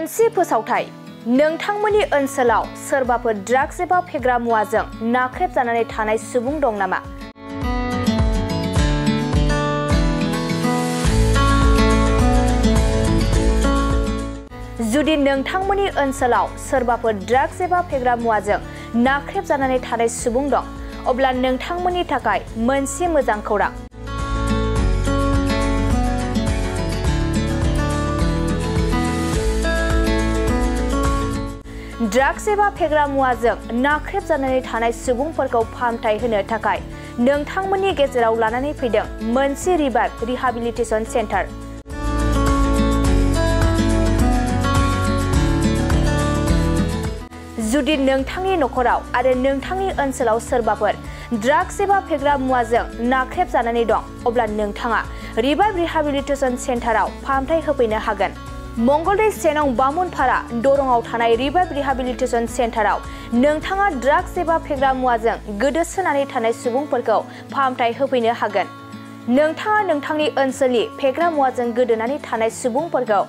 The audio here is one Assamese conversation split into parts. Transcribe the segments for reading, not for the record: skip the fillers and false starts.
मोनसे फोसावथाय नोंथांमोननि ओनसोलाव सोरबाफोर ड्राग्स एबा फेग्रा मुवाजों नाख्रेबजानानै थानाय सुबुं दं नामा? जुदि नोंथांमोननि ओनसोलाव सोरबाफोर ड्राग्स एबा फेग्रा मुवाजों नाख्रेबजानानै थानाय सुबुं दं, अब्ला नोंथांमोननि थाखाय मोनसे मोजां खौरां। ड्राग्स एबा फेग्रा मुवाजों नाख्रेबजानानै थानाय सुबुंफोरखौ फाहामथाय होनो थाखाय नोंथांमोननि गेजेराव लानानै फैदों मोनसे रिभाइभ रिहाबिलिटेसन सेन्टार। जुदि नोंथांनि नखराव आरो नोंथांनि ओनसोलाव सोरबाफोर ड्राग्स एबा फेग्रा मुवाजों नाख्रेबजानानै दं, अब्ला नोंथाङा रिभाइभ रिहाबिलिटेसन सेन्टाराव फाहामथाय होफैनो हागोन। मंगलदै 1 नं बामुनपारा दरंआव थानाय रिभाइभ रिहाबिलिटेसन सेन्टाराव नोंथाङा ड्राग्स एबा फेग्रा मुवाजों गोदोसोनानै थानाय सुबुंफोरखौ फाहामथाय होफैनो हागोन। नोंथाङा नोंथांनि ओनसोलनि फेग्रा मुवाजों गोदोनानै थानाय सुबुंफोरखौ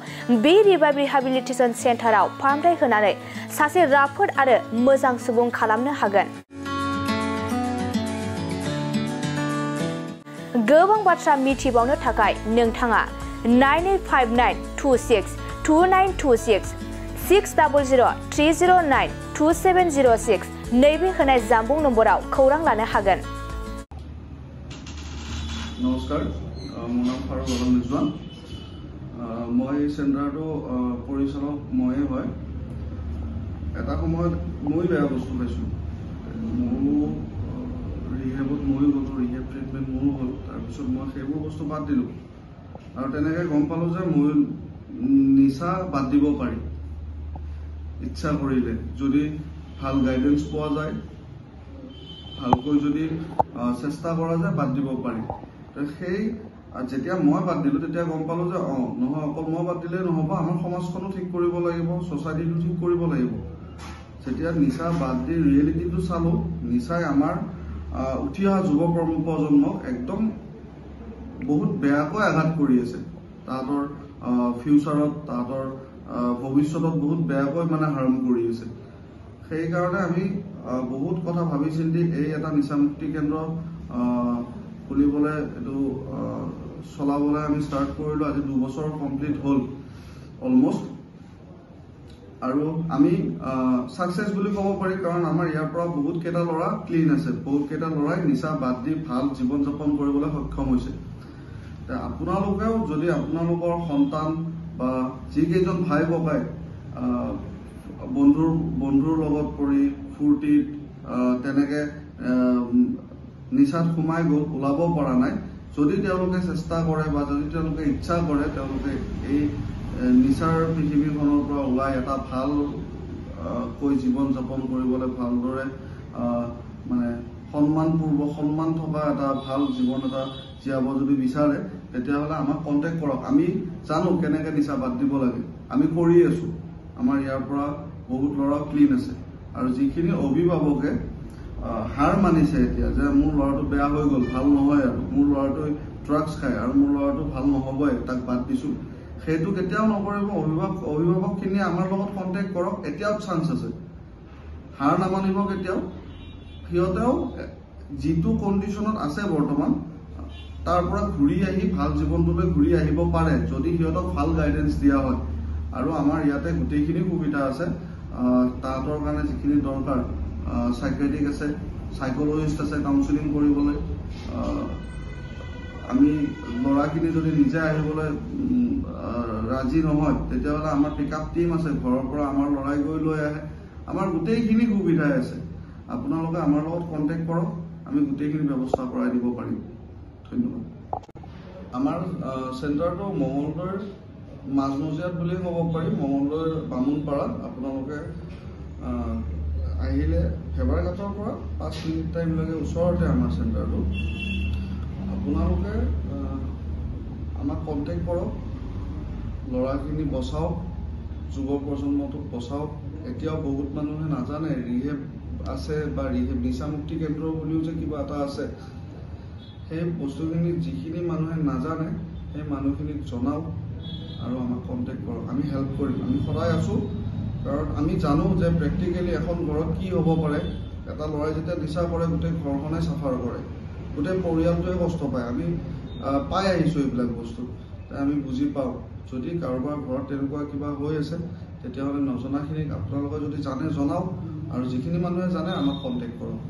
बे रिभाइभ रिहाबिलिटेसन सेन्टाराव फाहामथाय होनानै सासे राफोद आरो मोजां सुबुं खालामनो हागोन। गोबां बाथ्रा मिथिबावनो थाखाय नोंथाङा 9859262926 60030092706 नैबे होनाय जानबुं नम्बराव खौरां लानो हागोन। नमस्कार, মোৰ নাম ফাৰুক আলম ৰিজৱান। মই চেণ্টাৰটো পৰিচালক ময়ে হয়। এটা সময়ত মই বেয়া বস্তু খাইছোঁ, মোৰো ৰিহেবত ময়ো গ'লোঁ, ৰিহেব ট্ৰিটমেণ্ট মোৰো হ'ল। তাৰপিছত মই সেইবোৰ বস্তু বাদ দিলোঁ আৰু তেনেকৈ গম পালোঁ যে মই নিচা বাদ দিব পাৰি ইচ্ছা কৰিলে, যদি ভাল গাইডেঞ্চ পোৱা যায়, ভালকৈ যদি চেষ্টা কৰা যায় বাদ দিব পাৰি। সেই যেতিয়া মই বাদ দিলোঁ তেতিয়া গম পালোঁ যে নহয়, অকল মই বাদ দিলেই নহ'ব, আমাৰ সমাজখনো ঠিক কৰিব লাগিব, ছ'চাইটিটো ঠিক কৰিব লাগিব। যেতিয়া নিচা বাদ দি ৰিয়েলিটিটো চালোঁ, নিচাই আমাৰ উঠি অহা যুৱ প্ৰজন্মক একদম বহুত বেয়াকৈ আঘাত কৰি আছে। তাহাঁতৰ ফিউচাৰত, তাহাঁতৰ ভৱিষ্যতত বহুত বেয়াকৈ হাৰ্ম কৰি আছে। সেইকাৰণে আমি বহুত কথা ভাবি চিন্তি এই এটা নিচামুক্তি কেন্দ্ৰ খুলিবলৈ, এইটো চলাবলৈ আমি ষ্টাৰ্ট কৰিলোঁ। আজি 2 বছৰ কমপ্লিট হ'ল অলমষ্ট। আৰু আমি ছাকচেছ বুলি ক'ব পাৰি, কাৰণ আমাৰ ইয়াৰ পৰা বহুত কেইটা ল'ৰা ক্লিন আছে, বহুত কেইটা ল'ৰাই নিচা বাদ দি ভাল জীৱন যাপন কৰিবলৈ সক্ষম হৈছে। আপোনালোকেও যদি আপোনালোকৰ সন্তান বা যিকেইজন ভাই ককাই বন্ধুৰ লগত পৰি ফূৰ্তিত তেনেকৈ নিচাত সোমাই গ'ল, ওলাব পৰা নাই, যদি তেওঁলোকে চেষ্টা কৰে বা যদি তেওঁলোকে ইচ্ছা কৰে, তেওঁলোকে এই নিচাৰ পৃথিৱীখনৰ পৰা ওলাই এটা ভালকৈ জীৱন যাপন কৰিবলৈ, ভালদৰে সন্মান থকা এটা ভাল জীৱন এটা জীয়াব যদি বিচাৰে, তেতিয়াহ'লে আমাক কণ্টেক্ট কৰক। আমি জানো কেনেকৈ নিচা বাদ দিব লাগে, আমি কৰি আছোঁ। আমাৰ ইয়াৰ পৰা বহুত ল'ৰা ক্লিন আছে। আৰু যিখিনি অভিভাৱকে হাৰ মানিছে এতিয়া যে মোৰ ল'ৰাটো বেয়া হৈ গ'ল, ভাল নহয়, আৰু মোৰ ল'ৰাটোৱে ড্ৰাগছ খায় আৰু মোৰ ল'ৰাটো ভাল নহ'বই, তাক বাদ দিছোঁ, সেইটো কেতিয়াও নকৰিব। অভিভাৱকখিনিয়ে আমাৰ লগত কণ্টেক্ট কৰক, এতিয়াও চান্স আছে, হাৰ নামানিব কেতিয়াও। সিহঁতেও যিটো কণ্ডিশ্যনত আছে বৰ্তমান, তাৰ পৰা ঘূৰি আহি ভাল জীৱনটোলৈ ঘূৰি আহিব পাৰে, যদি সিহঁতক ভাল গাইডেঞ্চ দিয়া হয়। আৰু আমাৰ ইয়াতে গোটেইখিনি সুবিধা আছে। তাহাঁতৰ কাৰণে যিখিনি দৰকাৰ, চাইক্ৰেটিক আছে, চাইকলজিষ্ট আছে কাউন্সিলিং কৰিবলৈ। আমি ল'ৰাখিনি যদি নিজে আহিবলৈ ৰাজি নহয়, তেতিয়াহ'লে আমাৰ পিকআপ টিম আছে, ঘৰৰ পৰা আমাৰ ল'ৰাই গৈ লৈ আহে। আমাৰ গোটেইখিনি সুবিধাই আছে। আপোনালোকে আমাৰ লগত কণ্টেক্ট কৰক, আমি গোটেইখিনি ব্যৱস্থা কৰাই দিব পাৰিম। ধন্যবাদ। আমাৰ চেণ্টাৰটো মঙলদৈৰ মাজমজিয়াত বুলিয়ে ক'ব পাৰি, মঙলদৈৰ বামুনপাৰাত। আপোনালোকে আহিলে ফেবাৰঘাটৰ পৰা 5 মিনিট টাইম লাগে, ওচৰতে আমাৰ চেণ্টাৰটো। আপোনালোকে আমাক কণ্টেক্ট কৰক, ল'ৰাখিনি বচাওক, যুৱ প্ৰজন্মটোক বচাওক। এতিয়াও বহুত মানুহে নাজানে ৰিহেব আছে বা ৰিহেব নিচামুক্তি কেন্দ্ৰ বুলিও যে কিবা এটা আছে। সেই বস্তুখিনি যিখিনি মানুহে নাজানে, সেই মানুহখিনিক জনাওক। আৰু আমাক কণ্টেক্ট কৰক, আমি হেল্প কৰিম, আমি সদায় আছোঁ। কাৰণ আমি জানো যে প্ৰেক্টিকেলি এখন ঘৰত কি হ'ব পাৰে। এটা ল'ৰাই যেতিয়া নিচা কৰে গোটেই ঘৰখনে চাফাৰ কৰে, গোটেই পৰিয়ালটোৱে কষ্ট পায়। আমি পাই আহিছোঁ এইবিলাক বস্তু, আমি বুজি পাওঁ। যদি কাৰোবাৰ ঘৰত তেনেকুৱা কিবা হৈ আছে তেতিয়াহ'লে নজনাখিনিক আপোনালোকে যদি জানে জনাওক, আৰু যিখিনি মানুহে জানে আমাক কণ্টেক্ট কৰক।